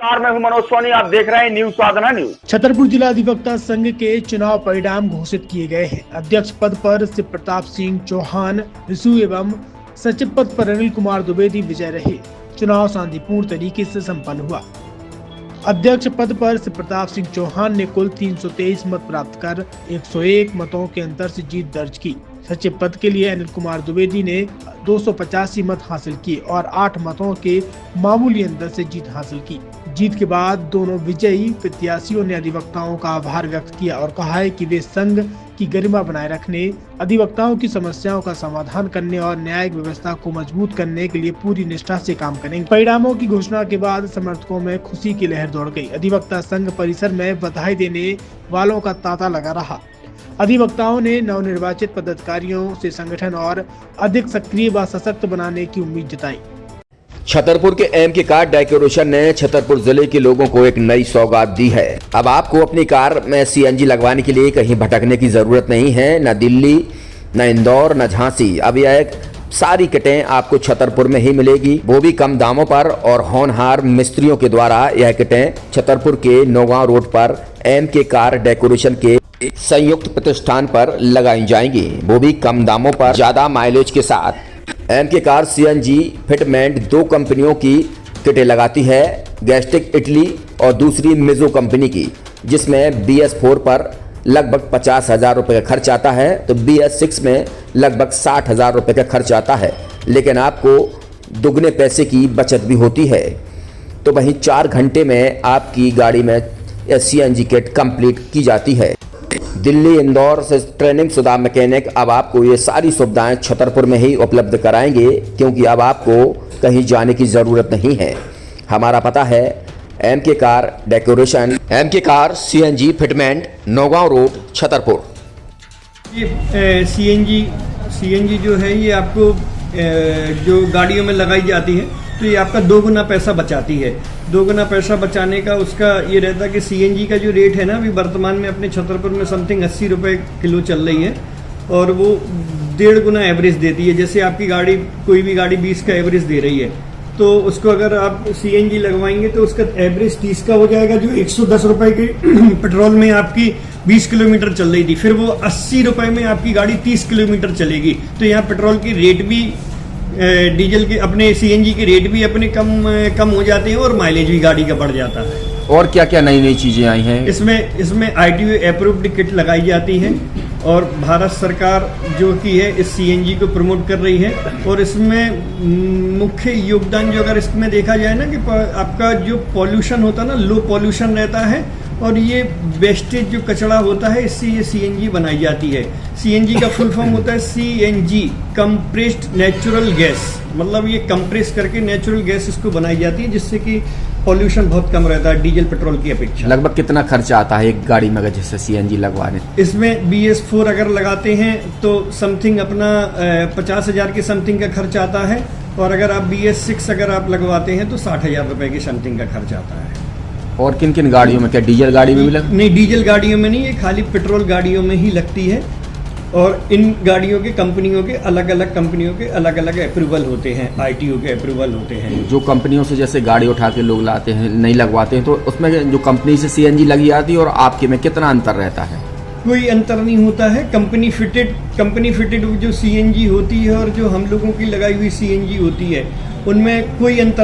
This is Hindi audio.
मैं हूं मनोज सोनी, आप देख रहे हैं न्यूज साधना न्यूज। छतरपुर जिला अधिवक्ता संघ के चुनाव परिणाम घोषित किए गए हैं। अध्यक्ष पद पर शिव प्रताप सिंह चौहान रिसु एवं सचिव पद पर अनिल कुमार द्विवेदी विजय रहे। चुनाव शांतिपूर्ण तरीके से संपन्न हुआ। अध्यक्ष पद पर शिव प्रताप सिंह चौहान ने कुल 323 मत प्राप्त कर 101 मतों के अंतर से जीत दर्ज की। सचिव पद के लिए अनिल कुमार द्विवेदी ने 285 मत हासिल किए और 8 मतों के मामूली अंतर से जीत हासिल की। जीत के बाद दोनों विजयी प्रत्याशियों ने अधिवक्ताओं का आभार व्यक्त किया और कहा है कि वे संघ की गरिमा बनाए रखने, अधिवक्ताओं की समस्याओं का समाधान करने और न्यायिक व्यवस्था को मजबूत करने के लिए पूरी निष्ठा से काम करेंगे। परिणामों की घोषणा के बाद समर्थकों में खुशी की लहर दौड़ गई। अधिवक्ता संघ परिसर में बधाई देने वालों का तांता लगा रहा। अधिवक्ताओं ने नवनिर्वाचित पदाधिकारियों से संगठन और अधिक सक्रिय व सशक्त बनाने की उम्मीद जताई। छतरपुर के एम के कार डेकोरेशन ने छतरपुर जिले के लोगों को एक नई सौगात दी है। अब आपको अपनी कार में सीएनजी लगवाने के लिए कहीं भटकने की जरूरत नहीं है। न दिल्ली, न इंदौर, न झांसी। अब यह सारी किटें आपको छतरपुर में ही मिलेगी, वो भी कम दामों पर। और होनहार मिस्त्रियों के द्वारा यह किटें छतरपुर के नौगांव रोड पर एम के कार डेकोरेशन के संयुक्त प्रतिष्ठान पर लगाई जाएंगी, वो भी कम दामों पर, ज्यादा माइलेज के साथ। एम के कार सीएनजी फिटमेंट 2 कंपनियों की किटें लगाती है, गैस्टिक इटली और दूसरी मिजो कंपनी की, जिसमें BS4 पर लगभग 50,000 रुपये का खर्च आता है, तो BS6 में लगभग 60,000 रुपये का खर्च आता है। लेकिन आपको दुगने पैसे की बचत भी होती है। तो वहीं 4 घंटे में आपकी गाड़ी में सीएनजी किट कंप्लीट की जाती है। दिल्ली, इंदौर से ट्रेनिंग शुदा मैकेनिक अब आपको ये सारी सुविधाएं छतरपुर में ही उपलब्ध कराएंगे, क्योंकि अब आपको कहीं जाने की ज़रूरत नहीं है। हमारा पता है एम के कार डेकोरेशन, एम के car CNG fitment, Naugaon road, Chhatarpur. ये सीएनजी जो है ये आपको जो गाड़ियों में लगाई जाती है तो ये आपका 2 गुना पैसा बचाती है। 2 गुना पैसा बचाने का उसका ये रहता है कि सीएनजी का जो रेट है ना, अभी वर्तमान में अपने छतरपुर में समथिंग 80 रुपये किलो चल रही है और वो 1.5 गुना एवरेज देती है। जैसे आपकी गाड़ी, कोई भी गाड़ी 20 का एवरेज दे रही है, तो उसको अगर आप सीएनजी लगवाएंगे तो उसका एवरेज 30 का हो जाएगा। जो 110 रुपये के पेट्रोल में आपकी 20 किलोमीटर चल रही थी, फिर वो 80 रुपये में आपकी गाड़ी 30 किलोमीटर चलेगी। तो यहाँ पेट्रोल की रेट भी, डीजल के, अपने सीएनजी के रेट भी अपने कम हो जाते हैं और माइलेज भी गाड़ी का बढ़ जाता है। और क्या क्या नई नई चीजें आई हैं? इसमें ITO अप्रूव्ड किट लगाई जाती है और भारत सरकार जो कि है इस सीएनजी को प्रमोट कर रही है। और इसमें मुख्य योगदान जो अगर इसमें देखा जाए ना, कि आपका जो पॉल्यूशन होता है ना, लो पॉल्यूशन रहता है और ये वेस्टेज जो कचरा होता है, इससे ये सीएनजी बनाई जाती है। सीएनजी का फुल फॉर्म होता है CNG, कंप्रेस्ड नेचुरल गैस। मतलब ये कंप्रेस करके नेचुरल गैस इसको बनाई जाती है, जिससे कि पॉल्यूशन बहुत कम रहता है डीजल पेट्रोल की अपेक्षा। लगभग कितना खर्चा आता है एक गाड़ी में अगर जैसे सीएनजी लगवाने? इसमें BS4 अगर लगाते हैं तो समथिंग अपना 50,000 के समथिंग का खर्च आता है, और अगर आप BS6 अगर आप लगवाते हैं तो 60,000 रुपये के समथिंग का खर्च आता है। और किन किन गाड़ियों में? क्या डीजल गाड़ी में भी नहीं, डीजल गाड़ियों में नहीं, ये खाली पेट्रोल गाड़ियों में ही लगती है। और इन गाड़ियों के कंपनियों के अलग अलग अप्रूवल होते हैं, ITO के अप्रूवल होते हैं। जो कंपनियों से जैसे गाड़ी उठा के लोग लाते हैं, नहीं लगवाते हैं, तो उसमें जो कंपनी से सीएनजी लगी आती है और आपके में कितना अंतर रहता है? कोई अंतर नहीं होता है। कंपनी फिटेड जो सीएनजी होती है और जो हम लोगों की लगाई हुई सीएनजी होती है, उनमें कोई अंतर